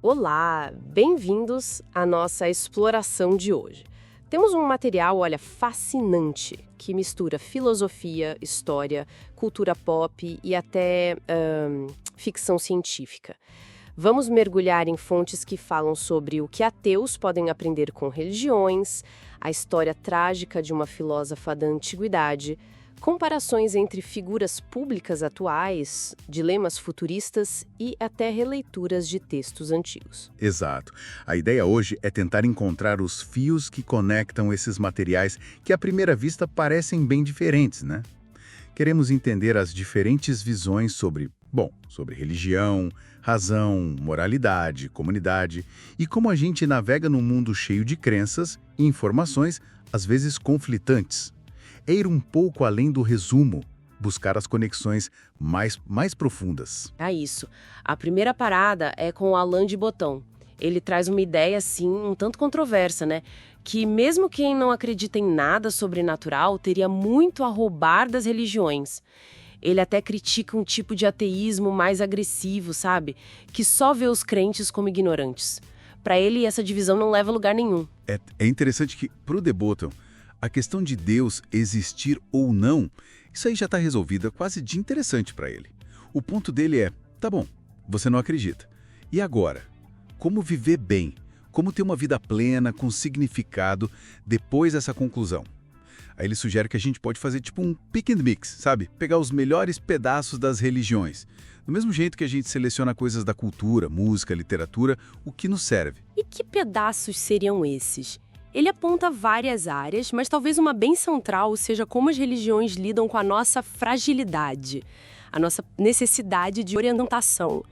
Olá, bem-vindos à nossa exploração de hoje. Temos um material, olha, fascinante, que mistura filosofia, história, cultura pop e até ficção científica. Vamos mergulhar em fontes que falam sobre o que ateus podem aprender com religiões, a história trágica de uma filósofa da antiguidade, comparações entre figuras públicas atuais, dilemas futuristas e até releituras de textos antigos. Exato. A ideia hoje é tentar encontrar os fios que conectam esses materiais que à primeira vista parecem bem diferentes, né? Queremos entender as diferentes visões sobre religião, razão, moralidade, comunidade e como a gente navega num mundo cheio de crenças e informações, às vezes conflitantes. É ir um pouco além do resumo, buscar as conexões mais profundas. É isso. A primeira parada é com o Alain de Botton. Ele traz uma ideia, assim, um tanto controversa, né? Que mesmo quem não acredita em nada sobrenatural teria muito a roubar das religiões. Ele até critica um tipo de ateísmo mais agressivo, sabe? Que só vê os crentes como ignorantes. Para ele, essa divisão não leva a lugar nenhum. É interessante que, para o de Botton, a questão de Deus existir ou não, isso aí já está resolvida quase de interessante para ele. O ponto dele é, tá bom, você não acredita. E agora? Como viver bem? Como ter uma vida plena, com significado, depois dessa conclusão? Aí ele sugere que a gente pode fazer tipo um pick and mix, sabe? Pegar os melhores pedaços das religiões. Do mesmo jeito que a gente seleciona coisas da cultura, música, literatura, o que nos serve. E que pedaços seriam esses? Ele aponta várias áreas, mas talvez uma bem central seja como as religiões lidam com a nossa fragilidade, a nossa necessidade de orientação.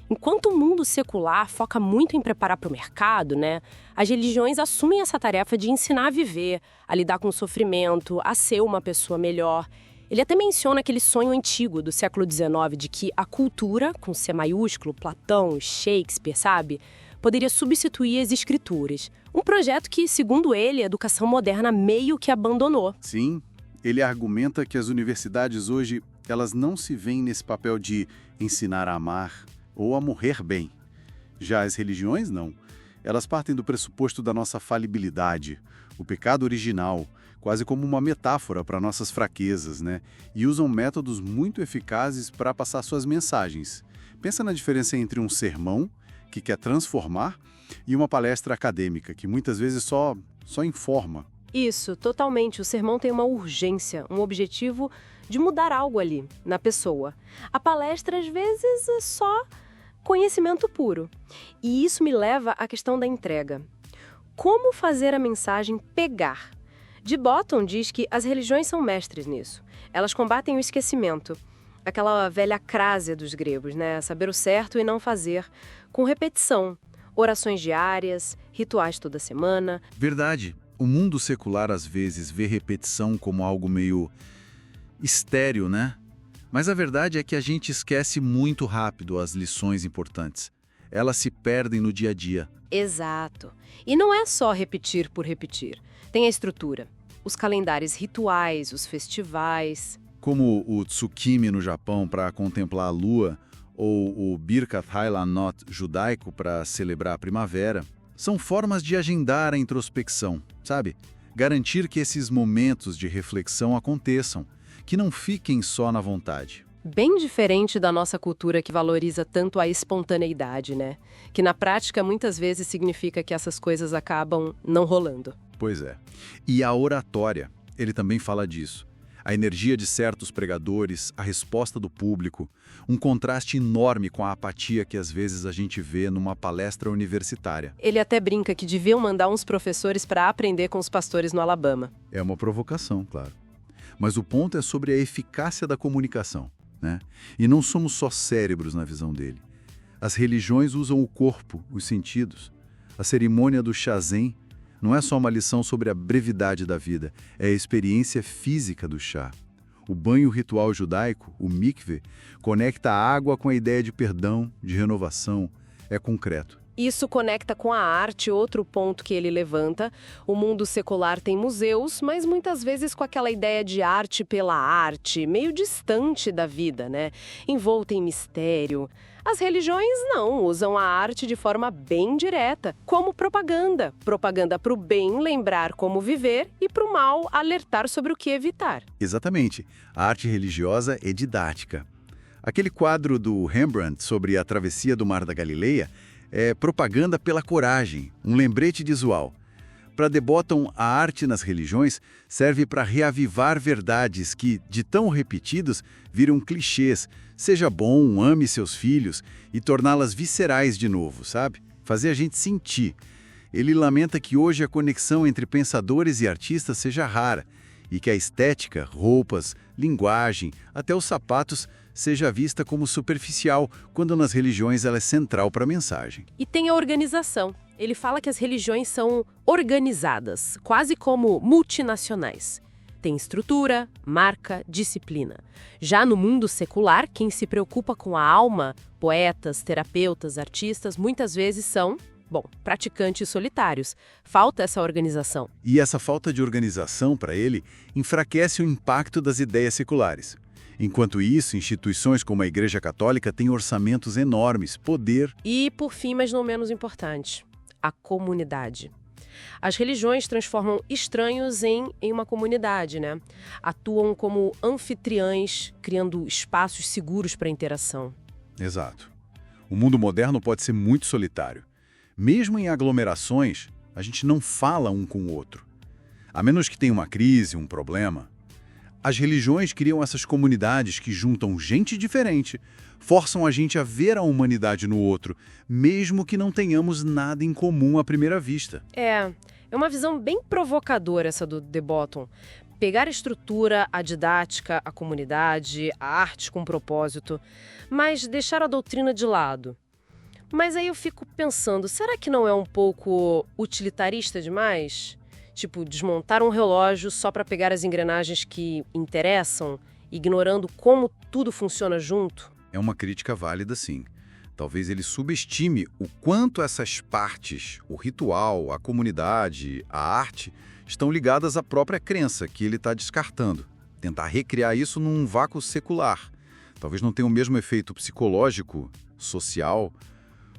Enquanto o mundo secular foca muito em preparar para o mercado, né, as religiões assumem essa tarefa de ensinar a viver, a lidar com o sofrimento, a ser uma pessoa melhor. Ele até menciona aquele sonho antigo do século XIX de que a cultura, com C maiúsculo, Platão, Shakespeare, sabe, poderia substituir as escrituras. Um projeto que, segundo ele, a educação moderna meio que abandonou. Sim, ele argumenta que as universidades hoje, elas não se veem nesse papel de ensinar a amar ou a morrer bem. Já as religiões, não. Elas partem do pressuposto da nossa falibilidade, o pecado original, quase como uma metáfora para nossas fraquezas, né? E usam métodos muito eficazes para passar suas mensagens. Pensa na diferença entre um sermão, que quer transformar, e uma palestra acadêmica, que muitas vezes só informa. Isso, totalmente. O sermão tem uma urgência, um objetivo de mudar algo ali, na pessoa. A palestra, às vezes, é só conhecimento puro. E isso me leva à questão da entrega. Como fazer a mensagem pegar? De Botton diz que as religiões são mestres nisso. Elas combatem o esquecimento. Aquela velha crase dos gregos, né? Saber o certo e não fazer, com repetição. Orações diárias, rituais toda semana. Verdade. O mundo secular às vezes vê repetição como algo meio estéril, né? Mas a verdade é que a gente esquece muito rápido as lições importantes. Elas se perdem no dia a dia. Exato. E não é só repetir por repetir. Tem a estrutura. Os calendários rituais, os festivais. Como o Tsukimi no Japão para contemplar a lua, ou o Birkat Hailanot judaico para celebrar a primavera, são formas de agendar a introspecção, sabe? Garantir que esses momentos de reflexão aconteçam, que não fiquem só na vontade. Bem diferente da nossa cultura que valoriza tanto a espontaneidade, né? Que na prática muitas vezes significa que essas coisas acabam não rolando. Pois é. E a oratória, ele também fala disso. A energia de certos pregadores, a resposta do público, um contraste enorme com a apatia que às vezes a gente vê numa palestra universitária. Ele até brinca que deviam mandar uns professores para aprender com os pastores no Alabama. É uma provocação, claro. Mas o ponto é sobre a eficácia da comunicação, né? E não somos só cérebros na visão dele. As religiões usam o corpo, os sentidos. A cerimônia do Chazen não é só uma lição sobre a brevidade da vida, é a experiência física do chá. O banho ritual judaico, o mikve, conecta a água com a ideia de perdão, de renovação, é concreto. Isso conecta com a arte, outro ponto que ele levanta. O mundo secular tem museus, mas muitas vezes com aquela ideia de arte pela arte, meio distante da vida, né? Envolta em mistério. As religiões não, usam a arte de forma bem direta, como propaganda. Propaganda para o bem, lembrar como viver, e para o mal, alertar sobre o que evitar. Exatamente. A arte religiosa é didática. Aquele quadro do Rembrandt sobre a travessia do Mar da Galileia é propaganda pela coragem, um lembrete visual. Para De Botton, a arte nas religiões serve para reavivar verdades que, de tão repetidos, viram clichês. Seja bom, ame seus filhos e torná-las viscerais de novo, sabe? Fazer a gente sentir. Ele lamenta que hoje a conexão entre pensadores e artistas seja rara e que a estética, roupas, linguagem, até os sapatos, seja vista como superficial, quando nas religiões ela é central para a mensagem. E tem a organização. Ele fala que as religiões são organizadas, quase como multinacionais. Tem estrutura, marca, disciplina. Já no mundo secular, quem se preocupa com a alma, poetas, terapeutas, artistas, muitas vezes são, praticantes solitários. Falta essa organização. E essa falta de organização, para ele, enfraquece o impacto das ideias seculares. Enquanto isso, instituições como a Igreja Católica têm orçamentos enormes, poder... E, por fim, mas não menos importante, a comunidade. As religiões transformam estranhos em uma comunidade, né? Atuam como anfitriãs, criando espaços seguros para interação. Exato. O mundo moderno pode ser muito solitário. Mesmo em aglomerações, a gente não fala um com o outro. A menos que tenha uma crise, um problema. As religiões criam essas comunidades que juntam gente diferente, forçam a gente a ver a humanidade no outro, mesmo que não tenhamos nada em comum à primeira vista. É uma visão bem provocadora essa do De Botton. Pegar a estrutura, a didática, a comunidade, a arte com propósito, mas deixar a doutrina de lado. Mas aí eu fico pensando, será que não é um pouco utilitarista demais? Tipo, desmontar um relógio só para pegar as engrenagens que interessam, ignorando como tudo funciona junto? É uma crítica válida, sim. Talvez ele subestime o quanto essas partes, o ritual, a comunidade, a arte, estão ligadas à própria crença que ele está descartando. Tentar recriar isso num vácuo secular. Talvez não tenha o mesmo efeito psicológico, social,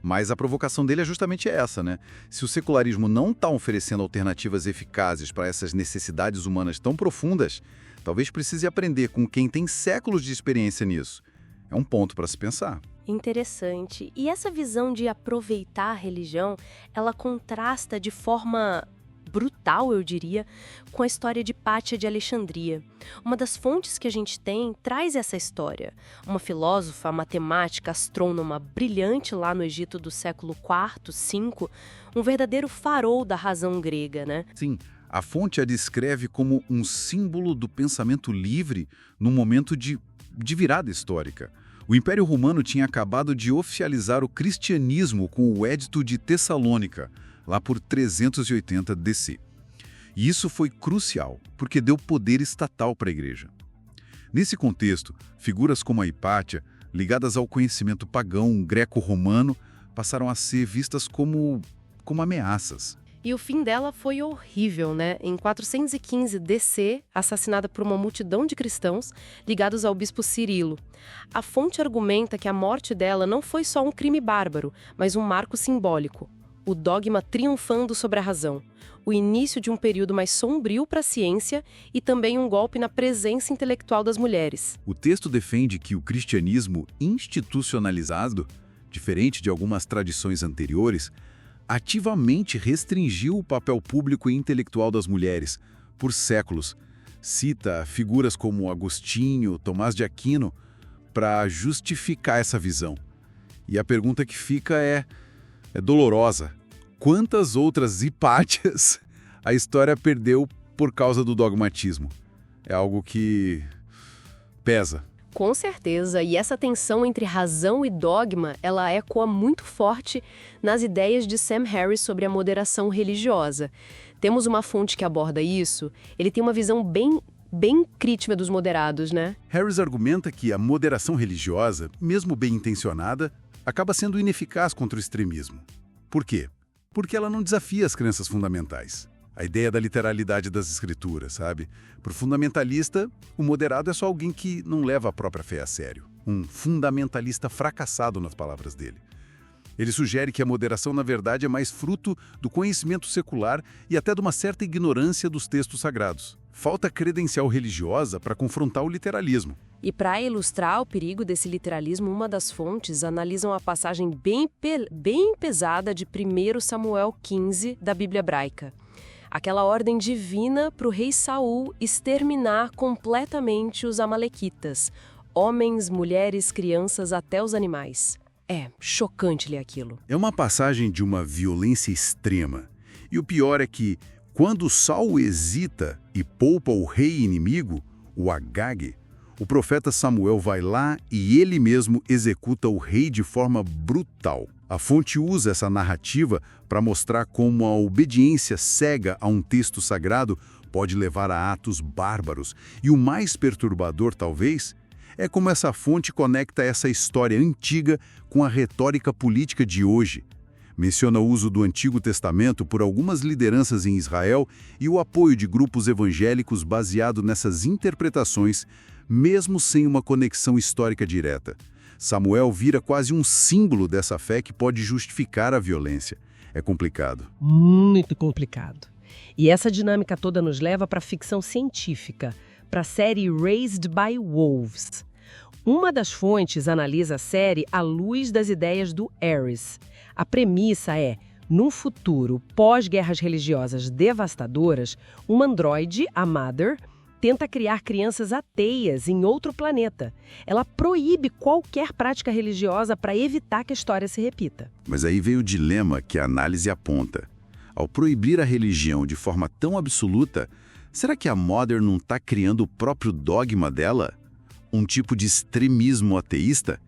mas a provocação dele é justamente essa, né? Se o secularismo não está oferecendo alternativas eficazes para essas necessidades humanas tão profundas, talvez precise aprender com quem tem séculos de experiência nisso. É um ponto para se pensar. Interessante. E essa visão de aproveitar a religião, ela contrasta de forma brutal, eu diria, com a história de Hipátia de Alexandria. Uma das fontes que a gente tem traz essa história. Uma filósofa, matemática, astrônoma brilhante lá no Egito do século IV, V, um verdadeiro farol da razão grega, né? Sim, a fonte a descreve como um símbolo do pensamento livre num momento de virada histórica. O Império Romano tinha acabado de oficializar o cristianismo com o Édito de Tessalônica, lá por 380 DC. E isso foi crucial, porque deu poder estatal para a igreja. Nesse contexto, figuras como a Hipátia, ligadas ao conhecimento pagão greco-romano, passaram a ser vistas como ameaças. E o fim dela foi horrível, né? Em 415 DC, assassinada por uma multidão de cristãos ligados ao bispo Cirilo. A fonte argumenta que a morte dela não foi só um crime bárbaro, mas um marco simbólico. O dogma triunfando sobre a razão, o início de um período mais sombrio para a ciência e também um golpe na presença intelectual das mulheres. O texto defende que o cristianismo institucionalizado, diferente de algumas tradições anteriores, ativamente restringiu o papel público e intelectual das mulheres por séculos. Cita figuras como Agostinho, Tomás de Aquino, para justificar essa visão. E a pergunta que fica é dolorosa. Quantas outras Hipátias a história perdeu por causa do dogmatismo? É algo que pesa. Com certeza, e essa tensão entre razão e dogma, ela ecoa muito forte nas ideias de Sam Harris sobre a moderação religiosa. Temos uma fonte que aborda isso, ele tem uma visão bem crítica dos moderados, né? Harris argumenta que a moderação religiosa, mesmo bem intencionada, acaba sendo ineficaz contra o extremismo. Por quê? Porque ela não desafia as crenças fundamentais. A ideia da literalidade das escrituras, sabe? Para o fundamentalista, o moderado é só alguém que não leva a própria fé a sério. Um fundamentalista fracassado nas palavras dele. Ele sugere que a moderação, na verdade, é mais fruto do conhecimento secular e até de uma certa ignorância dos textos sagrados. Falta credencial religiosa para confrontar o literalismo. E para ilustrar o perigo desse literalismo, uma das fontes analisam a passagem bem pesada de 1 Samuel 15 da Bíblia hebraica. Aquela ordem divina para o rei Saul exterminar completamente os amalequitas, homens, mulheres, crianças, até os animais. É chocante ler aquilo. É uma passagem de uma violência extrema. E o pior é que, quando Saul hesita e poupa o rei inimigo, o Agag, o profeta Samuel vai lá e ele mesmo executa o rei de forma brutal. A fonte usa essa narrativa para mostrar como a obediência cega a um texto sagrado pode levar a atos bárbaros. E o mais perturbador, talvez, é como essa fonte conecta essa história antiga com a retórica política de hoje. Menciona o uso do Antigo Testamento por algumas lideranças em Israel e o apoio de grupos evangélicos baseado nessas interpretações, mesmo sem uma conexão histórica direta. Samuel vira quase um símbolo dessa fé que pode justificar a violência. É complicado. Muito complicado. E essa dinâmica toda nos leva para a ficção científica, para a série Raised by Wolves. Uma das fontes analisa a série à luz das ideias do Harris. A premissa é, num futuro pós-guerras religiosas devastadoras, uma androide, a Mother, tenta criar crianças ateias em outro planeta. Ela proíbe qualquer prática religiosa para evitar que a história se repita. Mas aí vem o dilema que a análise aponta. Ao proibir a religião de forma tão absoluta, será que a Mother não está criando o próprio dogma dela? Um tipo de extremismo ateísta?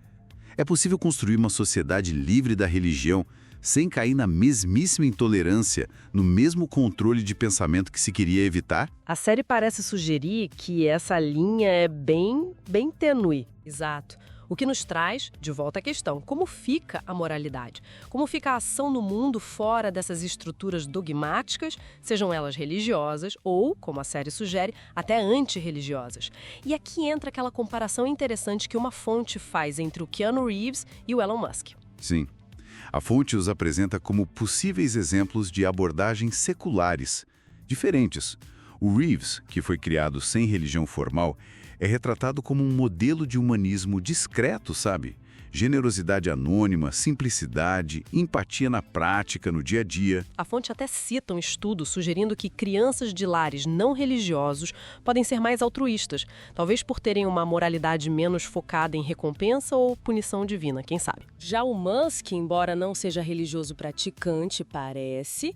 É possível construir uma sociedade livre da religião sem cair na mesmíssima intolerância, no mesmo controle de pensamento que se queria evitar? A série parece sugerir que essa linha é bem tênue. Exato. O que nos traz, de volta à questão, como fica a moralidade? Como fica a ação no mundo fora dessas estruturas dogmáticas, sejam elas religiosas ou, como a série sugere, até antirreligiosas? E aqui entra aquela comparação interessante que uma fonte faz entre o Keanu Reeves e o Elon Musk. Sim. A fonte os apresenta como possíveis exemplos de abordagens seculares, diferentes. O Reeves, que foi criado sem religião formal, é retratado como um modelo de humanismo discreto, sabe? Generosidade anônima, simplicidade, empatia na prática, no dia a dia. A fonte até cita um estudo sugerindo que crianças de lares não religiosos podem ser mais altruístas, talvez por terem uma moralidade menos focada em recompensa ou punição divina, quem sabe. Já o Musk, embora não seja religioso praticante, parece,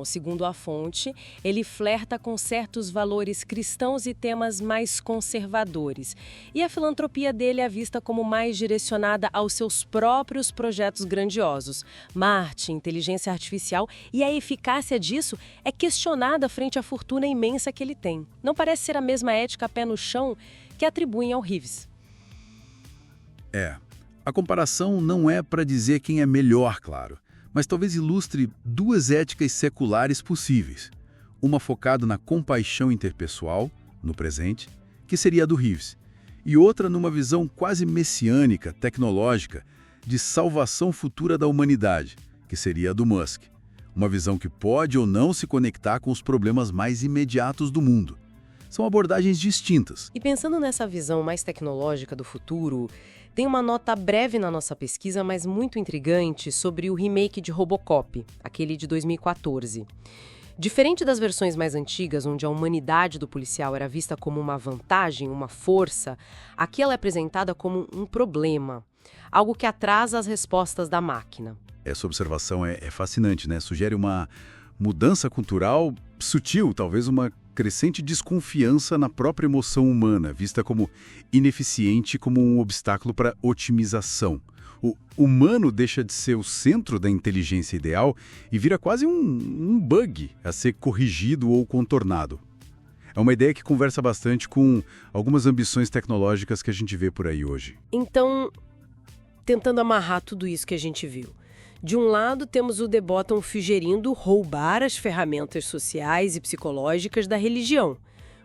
segundo a fonte, ele flerta com certos valores cristãos e temas mais conservadores. E a filantropia dele é vista como mais direcionada aos seus próprios projetos grandiosos. Marte, inteligência artificial, e a eficácia disso é questionada frente à fortuna imensa que ele tem. Não parece ser a mesma ética a pé no chão que atribuem ao Reeves. A comparação não é para dizer quem é melhor, claro, mas talvez ilustre duas éticas seculares possíveis. Uma focada na compaixão interpessoal, no presente, que seria a do Reeves, e outra numa visão quase messiânica, tecnológica, de salvação futura da humanidade, que seria a do Musk. Uma visão que pode ou não se conectar com os problemas mais imediatos do mundo. São abordagens distintas. E pensando nessa visão mais tecnológica do futuro, tem uma nota breve na nossa pesquisa, mas muito intrigante, sobre o remake de Robocop, aquele de 2014. Diferente das versões mais antigas, onde a humanidade do policial era vista como uma vantagem, uma força, aqui ela é apresentada como um problema, algo que atrasa as respostas da máquina. Essa observação é fascinante, né? Sugere uma mudança cultural sutil, talvez uma crescente desconfiança na própria emoção humana, vista como ineficiente, como um obstáculo para otimização. O humano deixa de ser o centro da inteligência ideal e vira quase um bug a ser corrigido ou contornado. É uma ideia que conversa bastante com algumas ambições tecnológicas que a gente vê por aí hoje. Então, tentando amarrar tudo isso que a gente viu, De um lado, temos o De Botton sugerindo roubar as ferramentas sociais e psicológicas da religião,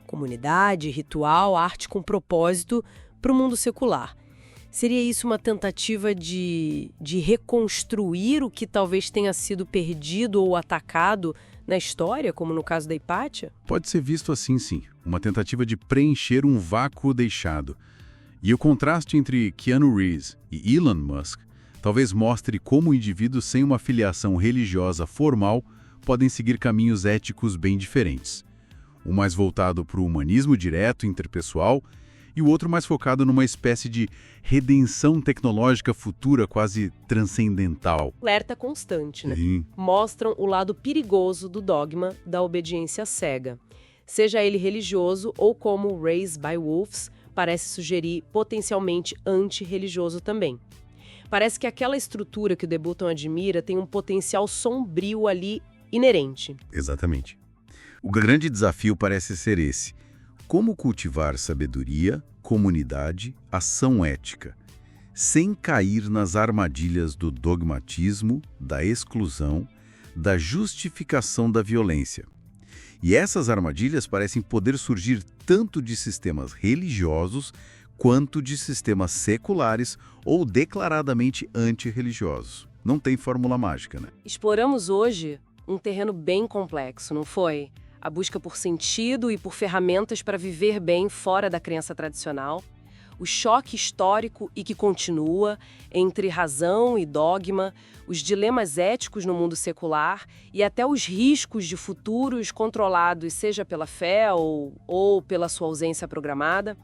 comunidade, ritual, arte com propósito, para o mundo secular. Seria isso uma tentativa de reconstruir o que talvez tenha sido perdido ou atacado na história, como no caso da Hipátia? Pode ser visto assim, sim. Uma tentativa de preencher um vácuo deixado. E o contraste entre Keanu Reeves e Elon Musk talvez mostre como indivíduos sem uma filiação religiosa formal podem seguir caminhos éticos bem diferentes. Um mais voltado para o humanismo direto, interpessoal, e o outro mais focado numa espécie de redenção tecnológica futura quase transcendental. Alerta constante, né? Sim. Mostram o lado perigoso do dogma da obediência cega. Seja ele religioso ou como Raised by Wolves, parece sugerir potencialmente antirreligioso também. Parece que aquela estrutura que o De Botton admira tem um potencial sombrio ali inerente. Exatamente. O grande desafio parece ser esse. Como cultivar sabedoria, comunidade, ação ética, sem cair nas armadilhas do dogmatismo, da exclusão, da justificação da violência. E essas armadilhas parecem poder surgir tanto de sistemas religiosos quanto de sistemas seculares ou declaradamente antirreligiosos. Não tem fórmula mágica, né? Exploramos hoje um terreno bem complexo, não foi? A busca por sentido e por ferramentas para viver bem fora da crença tradicional, o choque histórico e que continua entre razão e dogma, os dilemas éticos no mundo secular e até os riscos de futuros controlados, seja pela fé ou pela sua ausência programada.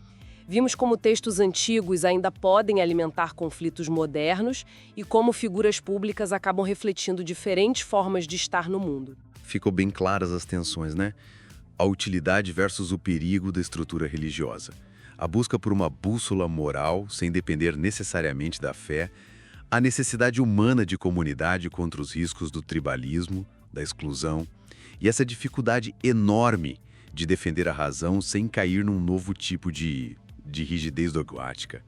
Vimos como textos antigos ainda podem alimentar conflitos modernos e como figuras públicas acabam refletindo diferentes formas de estar no mundo. Ficou bem claras as tensões, né? A utilidade versus o perigo da estrutura religiosa. A busca por uma bússola moral, sem depender necessariamente da fé. A necessidade humana de comunidade contra os riscos do tribalismo, da exclusão. E essa dificuldade enorme de defender a razão sem cair num novo tipo de rigidez dogmática.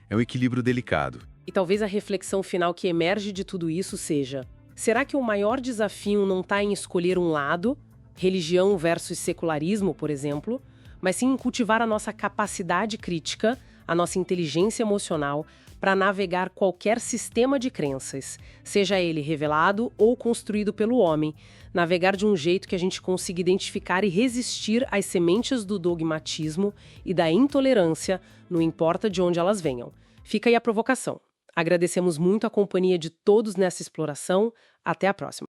É um equilíbrio delicado. E talvez a reflexão final que emerge de tudo isso seja: será que o maior desafio não está em escolher um lado, religião versus secularismo, por exemplo, mas sim em cultivar a nossa capacidade crítica, a nossa inteligência emocional para navegar qualquer sistema de crenças, seja ele revelado ou construído pelo homem, navegar de um jeito que a gente consiga identificar e resistir às sementes do dogmatismo e da intolerância, não importa de onde elas venham. Fica aí a provocação. Agradecemos muito a companhia de todos nessa exploração. Até a próxima.